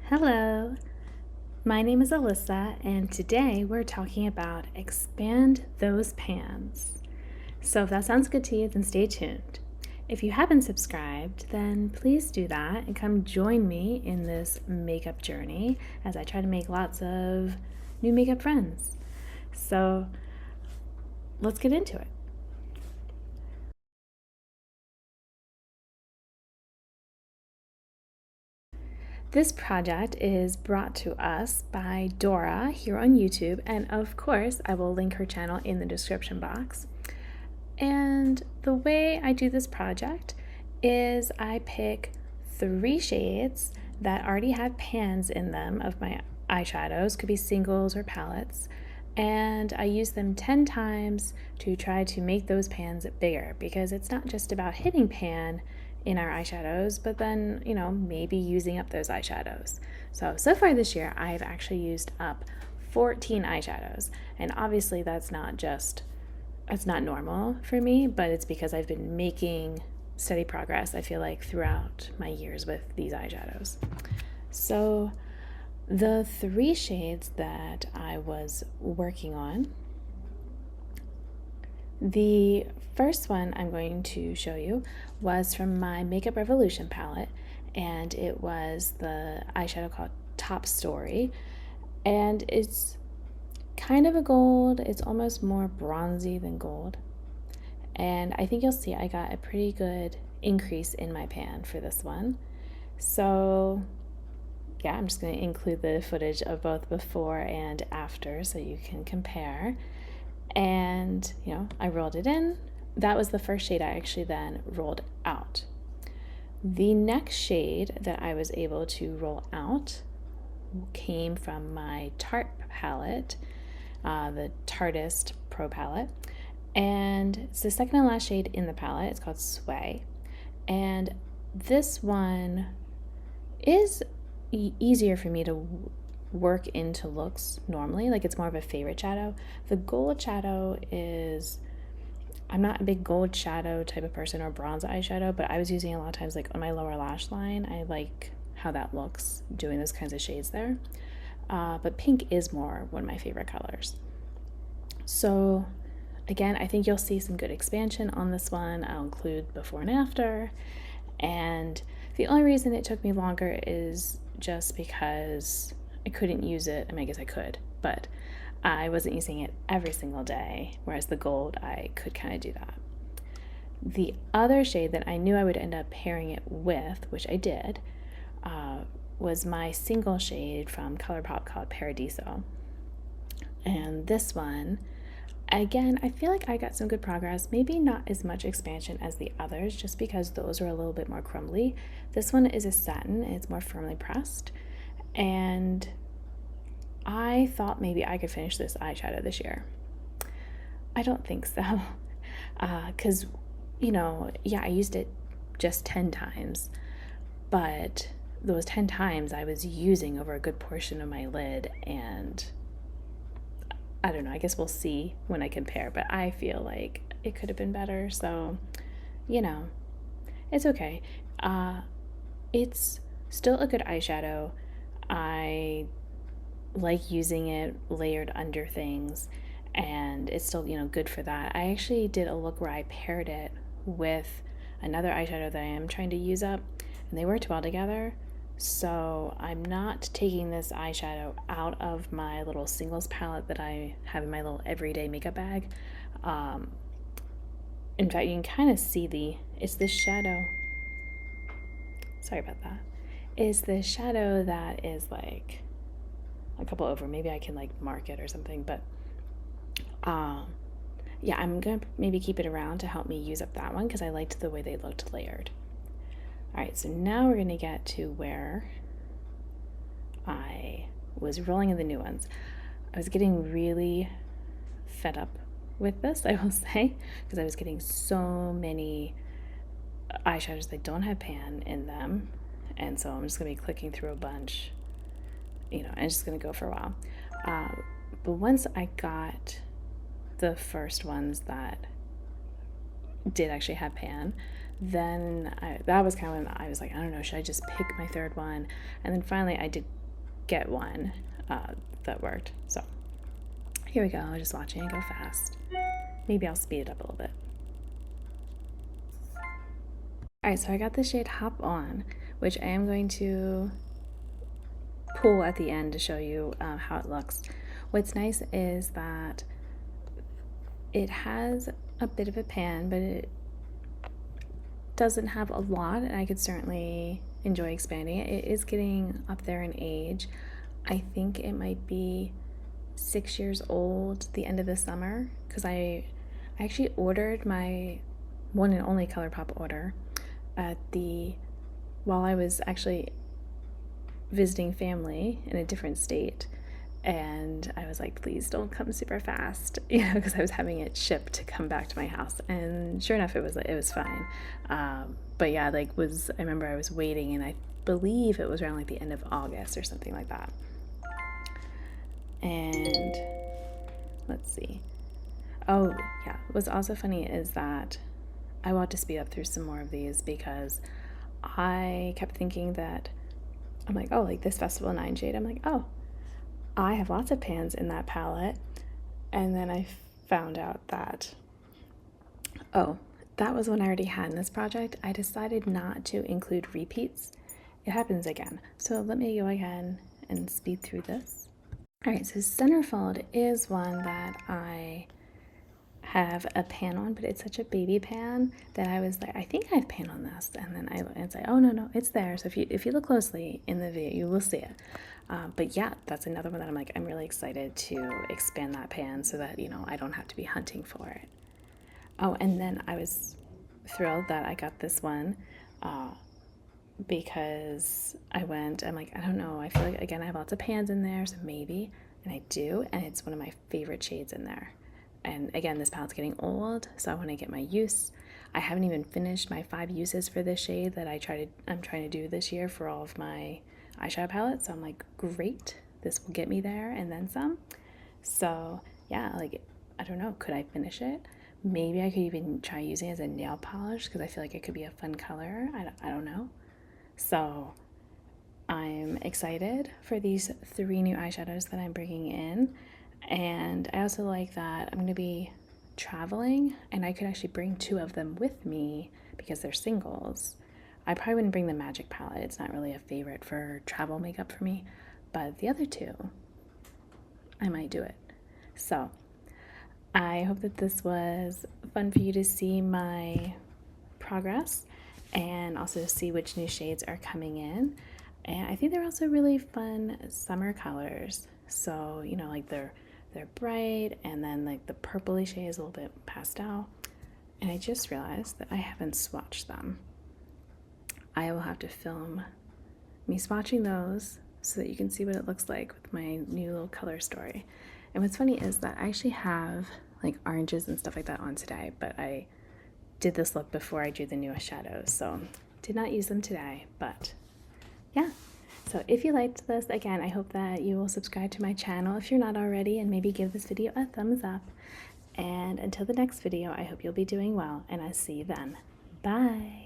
Hello, my name is Alyssa, and today we're talking about expand those pans. So, if that sounds good to you, then stay tuned. If you haven't subscribed, then please do that and come join me in this makeup journey as I try to make lots of new makeup friends. So, let's get into it. This project is brought to us by Dora here on YouTube, and of course, I will link her channel in the description box. And the way I do this project is I pick 3 shades that already have pans in them of my eyeshadows, could be singles or palettes, and I use them 10 times to try to make those pans bigger, because it's not just about hitting pan in our eyeshadows, but then, maybe using up those eyeshadows. So far this year, I've actually used up 14 eyeshadows, and obviously that's not normal for me, but it's because I've been making steady progress, I feel like, throughout my years with these eyeshadows. So the 3 shades that I was working on, the first one I'm going to show you was from my Makeup Revolution palette, and it was the eyeshadow called Top Story, and it's kind of a gold. It's almost more bronzy than gold, and I think you'll see I got a pretty good increase in my pan for this one. So yeah, I'm just going to include the footage of both before and after so you can compare. And I rolled it in. That was the first shade I actually then rolled out. The next shade that I was able to roll out came from my Tarte palette, the Tarteist Pro palette, and it's the second and last shade in the palette. It's called Sway, and this one is easier for me to work into looks normally. Like, it's more of a favorite shadow. The gold shadow is, I'm not a big gold shadow type of person, or bronze eyeshadow, but I was using it a lot of times like on my lower lash line. I like how that looks doing those kinds of shades there. But pink is more one of my favorite colors. So again, I think you'll see some good expansion on this one. I'll include before and after. And the only reason it took me longer is just because I couldn't use it. I mean, I guess I could, but I wasn't using it every single day, whereas the gold, I could kind of do that. The other shade that I knew I would end up pairing it with, which I did, was my single shade from ColourPop called Paradiso. And this one, again, I feel like I got some good progress, maybe not as much expansion as the others, just because those are a little bit more crumbly. This one is a satin, and it's more firmly pressed, and I thought maybe I could finish this eyeshadow this year. I don't think so, because, I used it just 10 times, but those 10 times I was using over a good portion of my lid, and I don't know, I guess we'll see when I compare, but I feel like it could have been better, so, it's okay. It's still a good eyeshadow. I like using it layered under things, and it's still, good for that. I actually did a look where I paired it with another eyeshadow that I am trying to use up, and they worked well together. So I'm not taking this eyeshadow out of my little singles palette that I have in my little everyday makeup bag. In fact, you can kind of see it's this shadow. Sorry about that. Is the shadow that is like a couple over. Maybe I can like mark it or something, but yeah, I'm gonna maybe keep it around to help me use up that one because I liked the way they looked layered. Alright, so now we're gonna get to where I was rolling in the new ones. I was getting really fed up with this, I will say, because I was getting so many eyeshadows that don't have pan in them, and so I'm just gonna be clicking through a bunch. I'm just gonna go for a while. But once I got the first ones that did actually have pan, then that was kind of when I was like, I don't know, should I just pick my third one? And then finally I did get one that worked. So here we go. I'm just watching it go fast. Maybe I'll speed it up a little bit. Alright, so I got the shade Hop On, which I am going to pull at the end to show you how it looks. What's nice is that it has a bit of a pan, but it doesn't have a lot, and I could certainly enjoy expanding it. It is getting up there in age. I think it might be 6 years old the end of the summer, because I actually ordered my one and only ColourPop order while I was actually visiting family in a different state, and I was like, please don't come super fast, because I was having it shipped to come back to my house, and sure enough, it was fine. But yeah, I remember I was waiting, and I believe it was around like the end of August or something like that. And let's see. Oh yeah, what's also funny is that I want to speed up through some more of these, because I kept thinking that I'm like, oh, like this Festival 9 shade, I'm like, oh, I have lots of pans in that palette. And then I found out that, oh, that was one I already had in this project. I decided not to include repeats. It happens again. So let me go again and speed through this. All right, so Centerfold is one that I have a pan on, but it's such a baby pan that I was like, I think I have pan on this, and then it's like, oh no, it's there. So if you look closely in the video, you will see it. But yeah, that's another one that I'm really excited to expand that pan so that I don't have to be hunting for it. Oh, and then I was thrilled that I got this one because I'm like, I don't know, I feel like again I have lots of pans in there, so maybe, and I do, and it's one of my favorite shades in there. And again, this palette's getting old, so I want to get my use. I haven't even finished my 5 uses for this shade that I'm trying to do this year for all of my eyeshadow palettes. So I'm like, great, this will get me there and then some. So yeah, like, I don't know, could I finish it? Maybe I could even try using it as a nail polish, because I feel like it could be a fun color. I don't know. So I'm excited for these 3 new eyeshadows that I'm bringing in. And I also like that I'm going to be traveling, and I could actually bring 2 of them with me because they're singles. I probably wouldn't bring the Magic palette. It's not really a favorite for travel makeup for me, but the other 2, I might do it. So I hope that this was fun for you to see my progress and also to see which new shades are coming in. And I think they're also really fun summer colors. So, like they're bright, and then like the purpley shade is a little bit pastel. And I just realized that I haven't swatched them. I will have to film me swatching those so that you can see what it looks like with my new little color story. And what's funny is that I actually have like oranges and stuff like that on today, but I did this look before I drew the newest shadows, so did not use them today. But yeah, so if you liked this, again, I hope that you will subscribe to my channel if you're not already, and maybe give this video a thumbs up. And until the next video, I hope you'll be doing well, and I'll see you then. Bye!